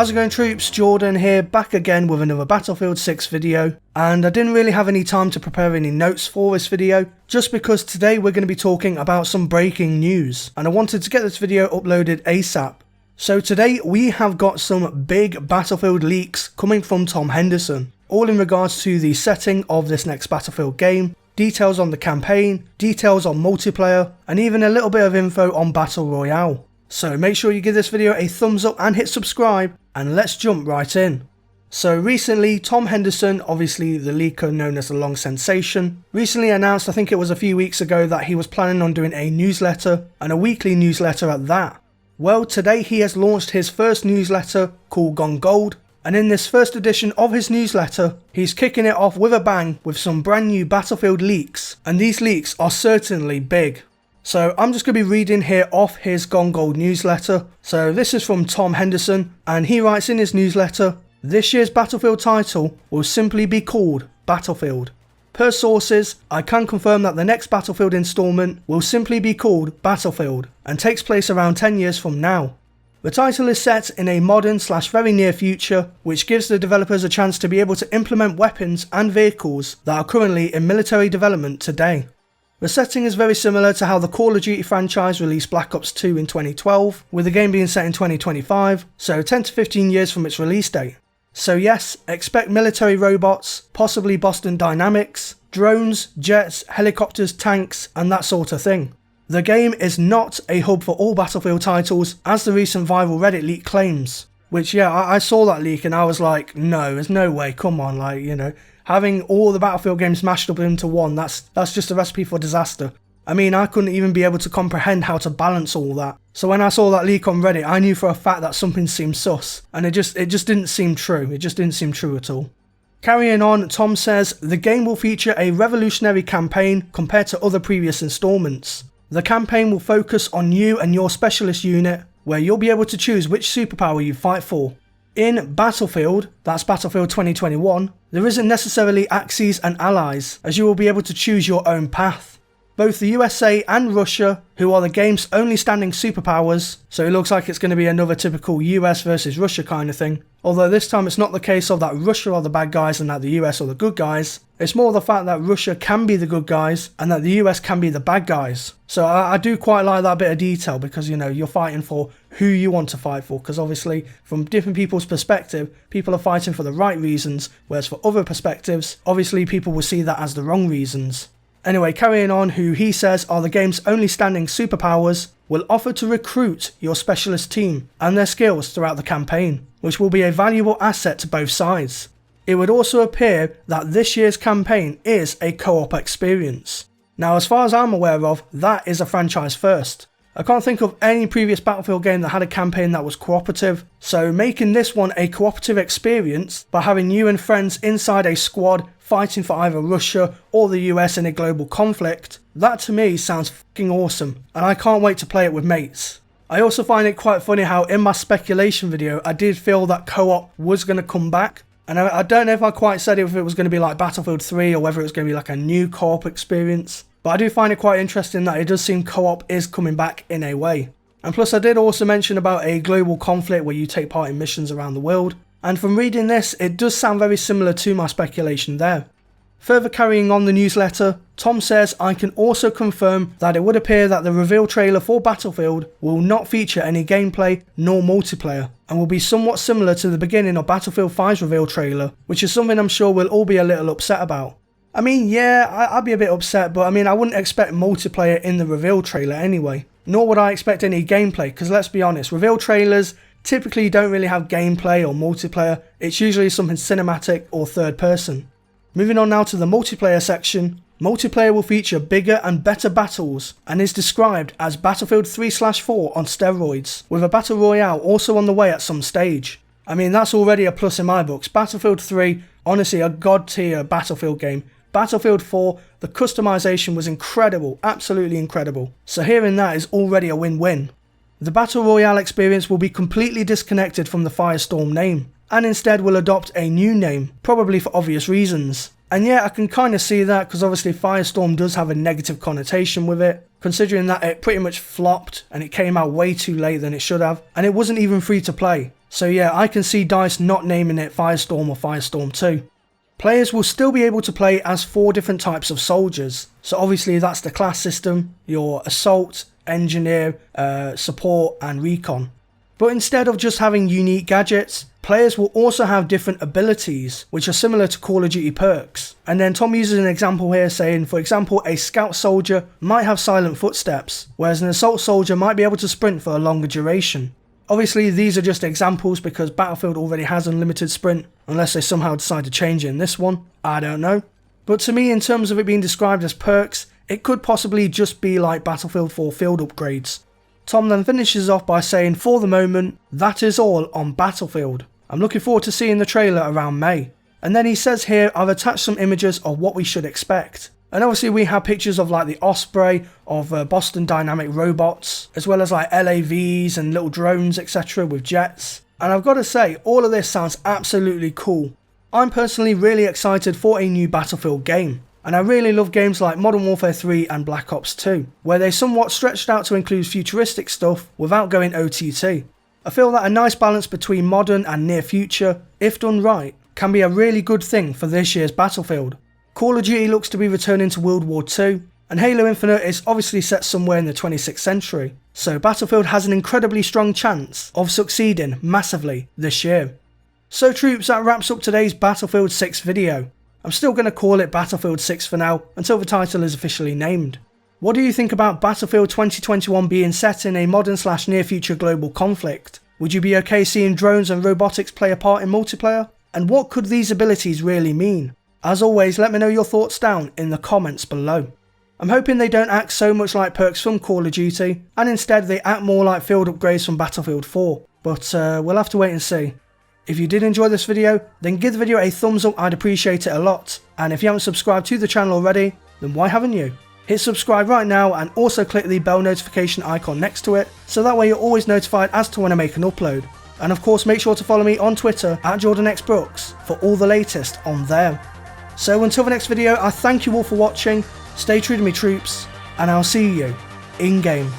How's it going, troops? Jordan here, back again with another Battlefield 6 video, and I didn't really have any time to prepare any notes for this video, just because today we're going to be talking about some breaking news, and I wanted to get this video uploaded ASAP. So today we have got some big Battlefield leaks coming from Tom Henderson, all in regards to the setting of this next Battlefield game, details on the campaign, details on multiplayer, and even a little bit of info on Battle Royale. So make sure you give this video a thumbs up and hit subscribe, and let's jump right in. So recently, Tom Henderson, obviously the leaker known as the Long Sensation, recently announced, I think it was a few weeks ago, that he was planning on doing a newsletter, and a weekly newsletter at that. Well, today he has launched his first newsletter called Gone Gold, and in this first edition of his newsletter, he's kicking it off with a bang with some brand new Battlefield leaks, and these leaks are certainly big. So I'm just going to be reading here off his Gone Gold newsletter. So this is from Tom Henderson, and he writes in his newsletter, "This year's Battlefield title will simply be called Battlefield. Per sources, I can confirm that the next Battlefield installment will simply be called Battlefield and takes place around 10 years from now. The title is set in a modern / very near future, which gives the developers a chance to be able to implement weapons and vehicles that are currently in military development today. The setting is very similar to how the Call of Duty franchise released Black Ops 2 in 2012, with the game being set in 2025, so 10 to 15 years from its release date. So yes, expect military robots, possibly Boston Dynamics, drones, jets, helicopters, tanks, and that sort of thing. The game is not a hub for all Battlefield titles, as the recent viral Reddit leak claims. Which, yeah, I saw that leak and I was like, no, there's no way, come on, like, you know. Having all the Battlefield games mashed up into one, that's just a recipe for disaster. I mean, I couldn't even be able to comprehend how to balance all that. So when I saw that leak on Reddit, I knew for a fact that something seemed sus, and it just didn't seem true. It just didn't seem true at all. Carrying on, Tom says, the game will feature a revolutionary campaign compared to other previous installments. The campaign will focus on you and your specialist unit, where you'll be able to choose which superpower you fight for. In Battlefield, that's Battlefield 2021, there isn't necessarily Axis and allies, as you will be able to choose your own path. Both the USA and Russia, who are the game's only standing superpowers, so it looks like it's going to be another typical US versus Russia kind of thing, although this time it's not the case of that Russia are the bad guys and that the US are the good guys. It's more the fact that Russia can be the good guys and that the US can be the bad guys. So I do quite like that bit of detail, because, you know, you're fighting for who you want to fight for, because obviously from different people's perspective, people are fighting for the right reasons, whereas for other perspectives, obviously people will see that as the wrong reasons. Anyway, carrying on, who he says are the game's only standing superpowers, will offer to recruit your specialist team and their skills throughout the campaign, which will be a valuable asset to both sides. It would also appear that this year's campaign is a co-op experience. Now, as far as I'm aware of, that is a franchise first. I can't think of any previous Battlefield game that had a campaign that was cooperative, so making this one a cooperative experience by having you and friends inside a squad fighting for either Russia or the US in a global conflict, that to me sounds fucking awesome, and I can't wait to play it with mates. I also find it quite funny how in my speculation video I did feel that co-op was going to come back, and I don't know if I quite said if it was going to be like Battlefield 3 or whether it was going to be like a new co-op experience, but I do find it quite interesting that it does seem co-op is coming back in a way. And plus I did also mention about a global conflict where you take part in missions around the world, and from reading this, it does sound very similar to my speculation there. Further carrying on the newsletter, Tom says, I can also confirm that it would appear that the reveal trailer for Battlefield will not feature any gameplay nor multiplayer, and will be somewhat similar to the beginning of Battlefield 5's reveal trailer, which is something I'm sure we'll all be a little upset about. I mean, yeah, I'd be a bit upset, but I mean, I wouldn't expect multiplayer in the reveal trailer anyway, nor would I expect any gameplay, because let's be honest, reveal trailers typically don't really have gameplay or multiplayer. It's usually something cinematic or third person. Moving on now to the multiplayer section. Multiplayer will feature bigger and better battles and is described as Battlefield 3/4 on steroids, with a Battle Royale also on the way at some stage. I mean, that's already a plus in my books. Battlefield 3, honestly a god tier Battlefield game. Battlefield 4, the customization was incredible, absolutely incredible. So hearing that is already a win-win. The Battle Royale experience will be completely disconnected from the Firestorm name, and instead will adopt a new name, probably for obvious reasons. And yeah, I can kind of see that, because obviously Firestorm does have a negative connotation with it, considering that it pretty much flopped and it came out way too late than it should have, and it wasn't even free to play. So yeah, I can see DICE not naming it Firestorm or Firestorm 2. Players will still be able to play as 4 different types of soldiers. So obviously that's the class system, your assault, engineer, support and recon. But instead of just having unique gadgets, players will also have different abilities, which are similar to Call of Duty perks. And then Tom uses an example here saying, for example, a scout soldier might have silent footsteps, whereas an assault soldier might be able to sprint for a longer duration. Obviously these are just examples because Battlefield already has unlimited sprint, unless they somehow decide to change it in this one, I don't know. But to me, in terms of it being described as perks, it could possibly just be like Battlefield 4 field upgrades. Tom then finishes off by saying, for the moment, that is all on Battlefield. I'm looking forward to seeing the trailer around May. And then he says here, I've attached some images of what we should expect. And obviously we have pictures of like the Osprey, of Boston Dynamic robots, as well as like LAVs and little drones etc. with jets. And I've got to say, all of this sounds absolutely cool. I'm personally really excited for a new Battlefield game. And I really love games like Modern Warfare 3 and Black Ops 2, where they somewhat stretched out to include futuristic stuff without going OTT. I feel that a nice balance between modern and near future, if done right, can be a really good thing for this year's Battlefield. Call of Duty looks to be returning to World War II, and Halo Infinite is obviously set somewhere in the 26th century, so Battlefield has an incredibly strong chance of succeeding massively this year. So troops, that wraps up today's Battlefield 6 video. I'm still going to call it Battlefield 6 for now, until the title is officially named. What do you think about Battlefield 2021 being set in a modern / near future global conflict? Would you be okay seeing drones and robotics play a part in multiplayer? And what could these abilities really mean? As always, let me know your thoughts down in the comments below. I'm hoping they don't act so much like perks from Call of Duty, and instead they act more like field upgrades from Battlefield 4, but we'll have to wait and see. If you did enjoy this video, then give the video a thumbs up, I'd appreciate it a lot, and if you haven't subscribed to the channel already, then why haven't you? Hit subscribe right now and also click the bell notification icon next to it, so that way you're always notified as to when I make an upload. And of course make sure to follow me on Twitter at jordanxbrookes for all the latest on there. So until the next video, I thank you all for watching, stay true to me troops, and I'll see you in game.